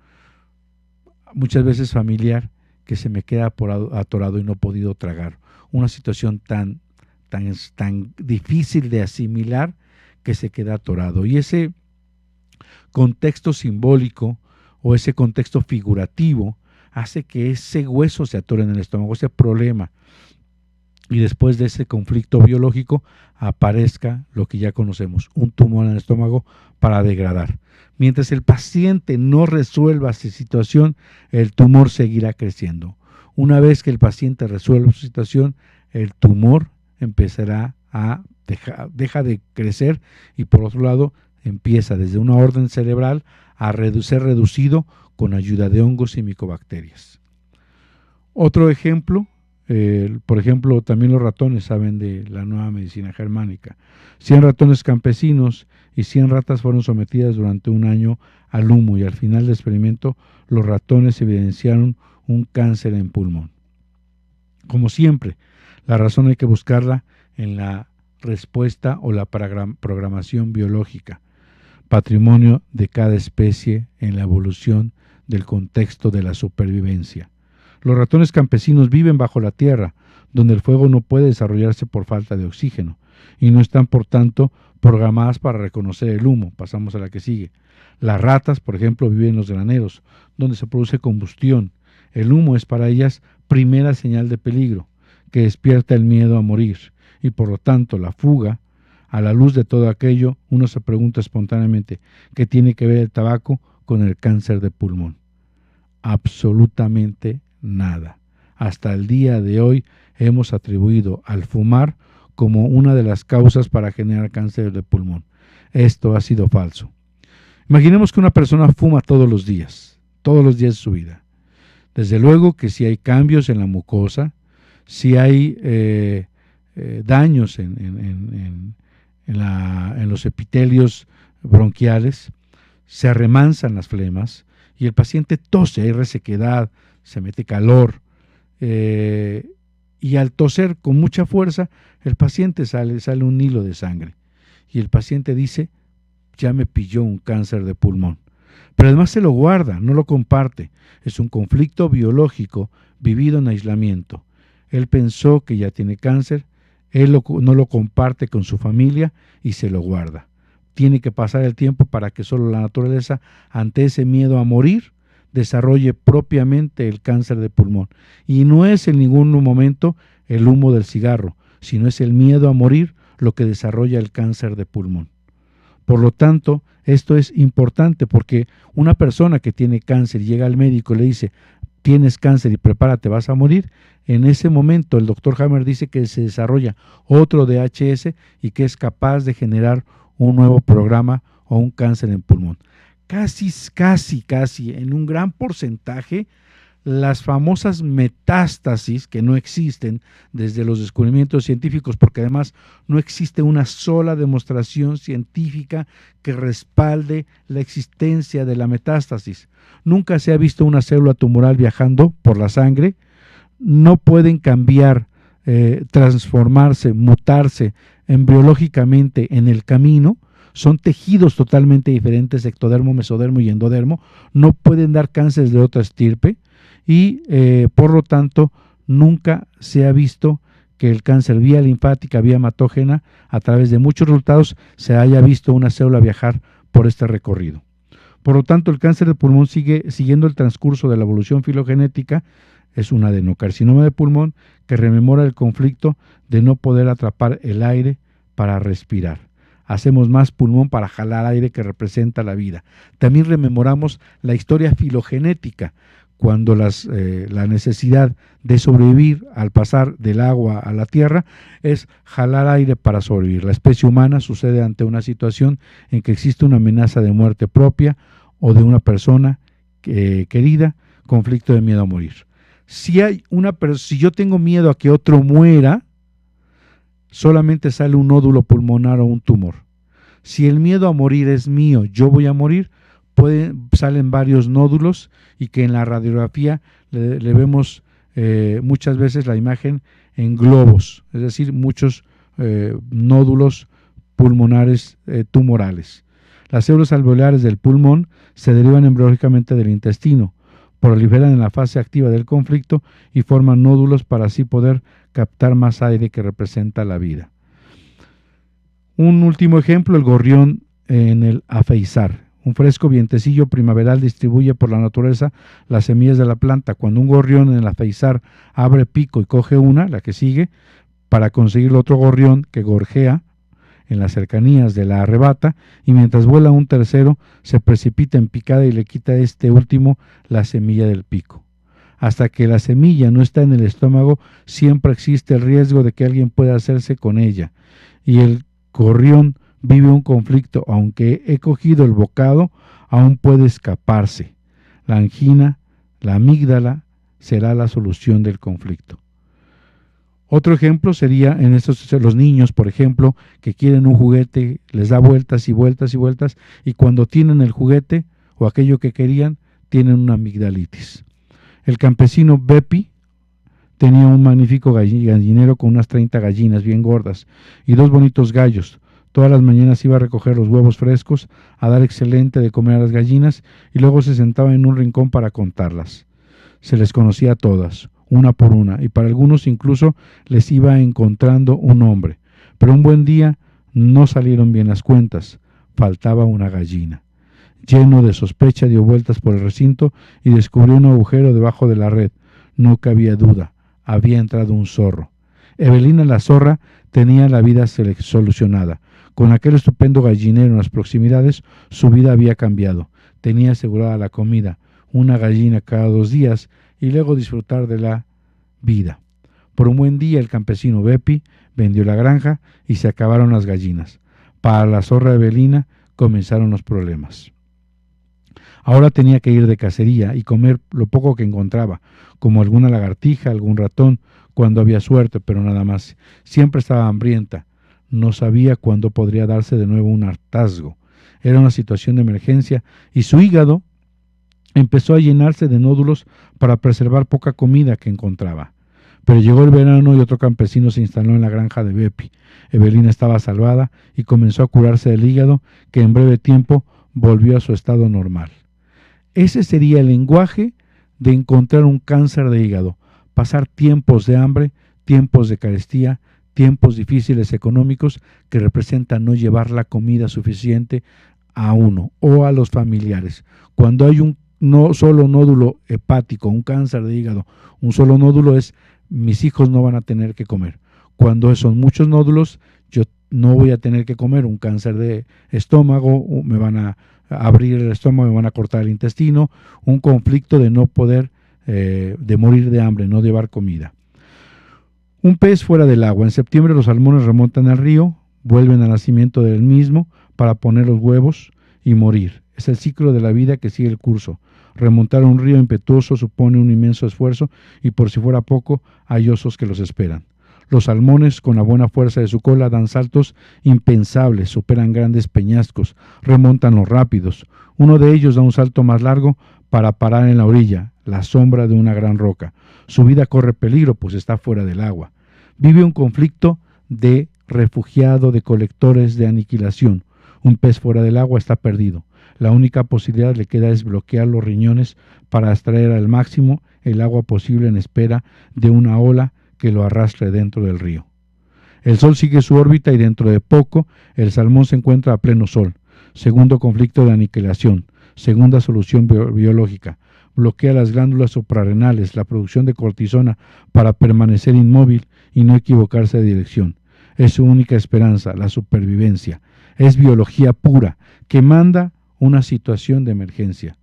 muchas veces familiar que se me queda atorado y no he podido tragar, una situación tan difícil de asimilar que se queda atorado. Y ese contexto simbólico o ese contexto figurativo hace que ese hueso se atore en el estómago, ese problema. Y después de ese conflicto biológico aparezca lo que ya conocemos, un tumor en el estómago para degradar. Mientras el paciente no resuelva su situación, el tumor seguirá creciendo. Una vez que el paciente resuelva su situación, el tumor empezará a deja de crecer y por otro lado empieza desde una orden cerebral a ser reducido con ayuda de hongos y micobacterias. Otro ejemplo, por ejemplo, también los ratones saben de la nueva medicina germánica. 100 ratones campesinos y 100 ratas fueron sometidas durante un año al humo y al final del experimento los ratones evidenciaron un cáncer en pulmón. Como siempre, la razón hay que buscarla en la respuesta o la programación biológica. patrimonio de cada especie en la evolución del contexto de la supervivencia. Los ratones campesinos viven bajo la tierra, donde el fuego no puede desarrollarse por falta de oxígeno, y no están, por tanto, programadas para reconocer el humo. Pasamos a la que sigue. Las ratas, por ejemplo, viven en los graneros, donde se produce combustión. El humo es para ellas primera señal de peligro, que despierta el miedo a morir, y por lo tanto la fuga. A la luz de todo aquello, uno se pregunta espontáneamente, ¿qué tiene que ver el tabaco con el cáncer de pulmón? Absolutamente nada. Hasta el día de hoy hemos atribuido al fumar como una de las causas para generar cáncer de pulmón. Esto ha sido falso. Imaginemos que una persona fuma todos los días de su vida. Desde luego que si hay cambios en la mucosa, si hay daños en los epitelios bronquiales, se arremansan las flemas y el paciente tose, hay resequedad, se mete calor, y al toser con mucha fuerza, el paciente sale un hilo de sangre y el paciente dice, ya me pilló un cáncer de pulmón. Pero además se lo guarda, no lo comparte. Es un conflicto biológico vivido en aislamiento. Él pensó que ya tiene cáncer, él no lo comparte con su familia y se lo guarda. Tiene que pasar el tiempo para que solo la naturaleza, ante ese miedo a morir, desarrolle propiamente el cáncer de pulmón. Y no es en ningún momento el humo del cigarro, sino es el miedo a morir lo que desarrolla el cáncer de pulmón. Por lo tanto, esto es importante porque una persona que tiene cáncer y llega al médico y le dice, tienes cáncer y prepárate, vas a morir, en ese momento el doctor Hammer dice que se desarrolla otro DHS y que es capaz de generar un nuevo programa o un cáncer en pulmón. Casi, en un gran porcentaje, las famosas metástasis que no existen desde los descubrimientos científicos, porque además no existe una sola demostración científica que respalde la existencia de la metástasis. Nunca se ha visto una célula tumoral viajando por la sangre, no pueden cambiar, transformarse, mutarse embriológicamente en el camino. Son tejidos totalmente diferentes, ectodermo, mesodermo y endodermo, no pueden dar cánceres de otra estirpe y por lo tanto nunca se ha visto que el cáncer vía linfática, vía hematógena, a través de muchos resultados se haya visto una célula viajar por este recorrido. Por lo tanto, el cáncer de pulmón sigue siguiendo el transcurso de la evolución filogenética, es un adenocarcinoma de pulmón que rememora el conflicto de no poder atrapar el aire para respirar. Hacemos más pulmón para jalar aire que representa la vida. También rememoramos la historia filogenética, cuando la necesidad de sobrevivir al pasar del agua a la tierra es jalar aire para sobrevivir. La especie humana sucede ante una situación en que existe una amenaza de muerte propia o de una persona querida, conflicto de miedo a morir. Si yo tengo miedo a que otro muera, solamente sale un nódulo pulmonar o un tumor. Si el miedo a morir es mío, yo voy a morir, salen varios nódulos y que en la radiografía le vemos muchas veces la imagen en globos, es decir, muchos nódulos pulmonares tumorales. Las células alveolares del pulmón se derivan embriológicamente del intestino, proliferan en la fase activa del conflicto y forman nódulos para así poder captar más aire que representa la vida. Un último ejemplo, el gorrión en el afeizar. Un fresco vientecillo primaveral distribuye por la naturaleza las semillas de la planta. Cuando un gorrión en el afeizar abre pico y coge una, la que sigue, para conseguir otro gorrión que gorjea en las cercanías de la arrebata, y mientras vuela un tercero, se precipita en picada y le quita a este último la semilla del pico. Hasta que la semilla no está en el estómago, siempre existe el riesgo de que alguien pueda hacerse con ella. Y el gorrión vive un conflicto, aunque he cogido el bocado, aún puede escaparse. La angina, la amígdala, será la solución del conflicto. Otro ejemplo sería en los niños, por ejemplo, que quieren un juguete, les da vueltas y vueltas y vueltas, y cuando tienen el juguete o aquello que querían, tienen una amigdalitis. El campesino Bepi tenía un magnífico gallinero con unas 30 gallinas bien gordas y 2 bonitos gallos. Todas las mañanas iba a recoger los huevos frescos, a dar excelente de comer a las gallinas y luego se sentaba en un rincón para contarlas. Se les conocía a todas, una por una, y para algunos incluso les iba encontrando un nombre. Pero un buen día no salieron bien las cuentas, faltaba una gallina. Lleno de sospecha dio vueltas por el recinto y descubrió un agujero debajo de la red. No cabía duda, había entrado un zorro. Evelina la zorra tenía la vida solucionada. Con aquel estupendo gallinero en las proximidades, su vida había cambiado. Tenía asegurada la comida, una gallina cada 2 días y luego disfrutar de la vida. Por un buen día el campesino Bepi vendió la granja y se acabaron las gallinas. Para la zorra Evelina comenzaron los problemas. Ahora tenía que ir de cacería y comer lo poco que encontraba, como alguna lagartija, algún ratón, cuando había suerte, pero nada más. Siempre estaba hambrienta. No sabía cuándo podría darse de nuevo un hartazgo. Era una situación de emergencia y su hígado empezó a llenarse de nódulos para preservar poca comida que encontraba. Pero llegó el verano y otro campesino se instaló en la granja de Bepi. Evelina estaba salvada y comenzó a curarse del hígado, que en breve tiempo volvió a su estado normal. Ese sería el lenguaje de encontrar un cáncer de hígado, pasar tiempos de hambre, tiempos de carestía, tiempos difíciles económicos que representan no llevar la comida suficiente a uno o a los familiares. Cuando hay un solo nódulo hepático, un cáncer de hígado, un solo nódulo es: mis hijos no van a tener que comer. Cuando son muchos nódulos, yo no voy a tener que comer, un cáncer de estómago, me van a abrir el estómago, me van a cortar el intestino, un conflicto de no poder, de morir de hambre, no llevar comida. Un pez fuera del agua. En septiembre los salmones remontan al río, vuelven al nacimiento del mismo para poner los huevos y morir. Es el ciclo de la vida que sigue el curso. Remontar un río impetuoso supone un inmenso esfuerzo y por si fuera poco, hay osos que los esperan. Los salmones, con la buena fuerza de su cola, dan saltos impensables, superan grandes peñascos, remontan los rápidos. Uno de ellos da un salto más largo para parar en la orilla, la sombra de una gran roca. Su vida corre peligro, pues está fuera del agua. Vive un conflicto de refugiado, de colectores, de aniquilación. Un pez fuera del agua está perdido. La única posibilidad le queda es bloquear los riñones para extraer al máximo el agua posible en espera de una ola que lo arrastre dentro del río. El sol sigue su órbita y dentro de poco el salmón se encuentra a pleno sol. Segundo conflicto de aniquilación. Segunda solución biológica. Bloquea las glándulas suprarrenales, la producción de cortisona para permanecer inmóvil y no equivocarse de dirección. Es su única esperanza, la supervivencia. Es biología pura que manda una situación de emergencia.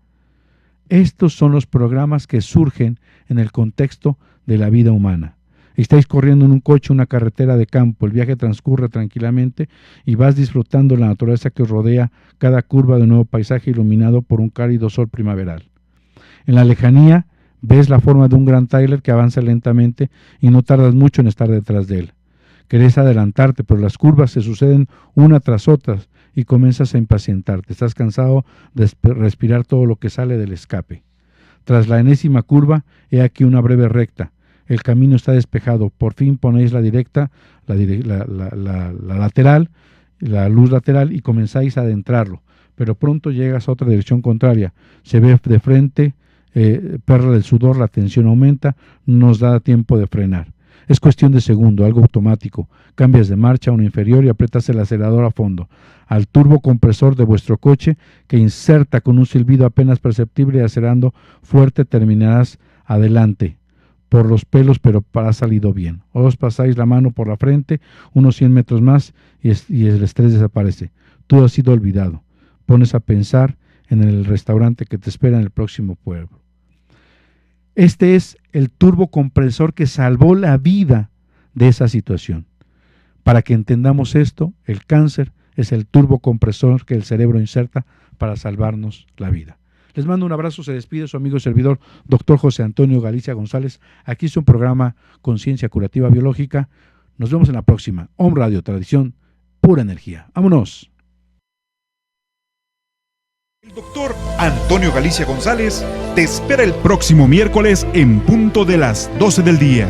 Estos son los programas que surgen en el contexto de la vida humana. Estáis corriendo en un coche, una carretera de campo, el viaje transcurre tranquilamente y vas disfrutando la naturaleza que os rodea, cada curva de un nuevo paisaje iluminado por un cálido sol primaveral. En la lejanía ves la forma de un gran tráiler que avanza lentamente y no tardas mucho en estar detrás de él. Querés adelantarte, pero las curvas se suceden una tras otra y comienzas a impacientarte. Estás cansado de respirar todo lo que sale del escape. Tras la enésima curva, he aquí una breve recta. El camino está despejado. Por fin ponéis la directa, la lateral, la luz lateral y comenzáis a adentrarlo. Pero pronto llegas a otra dirección contraria. Se ve de frente, perla del sudor, la tensión aumenta, no nos da tiempo de frenar. Es cuestión de segundo, algo automático. Cambias de marcha a una inferior y aprietas el acelerador a fondo. Al turbocompresor de vuestro coche, que inserta con un silbido apenas perceptible y acelerando fuerte, terminarás adelante. Por los pelos, pero ha salido bien. Os pasáis la mano por la frente, unos 100 metros más y el estrés desaparece. Todo ha sido olvidado. Pones a pensar en el restaurante que te espera en el próximo pueblo. Este es el turbocompresor que salvó la vida de esa situación. Para que entendamos esto, el cáncer es el turbocompresor que el cerebro inserta para salvarnos la vida. Les mando un abrazo, se despide su amigo y servidor, Dr. José Antonio Galicia González. Aquí es un programa Conciencia Curativa Biológica. Nos vemos en la próxima. Om Radio, tradición, pura energía. ¡Vámonos! El doctor Antonio Galicia González te espera el próximo miércoles en punto de las 12 del día.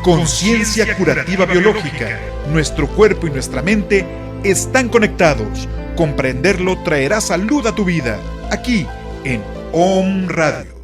Conciencia Curativa Biológica. Nuestro cuerpo y nuestra mente están conectados. Comprenderlo traerá salud a tu vida. Aquí en Om Radio.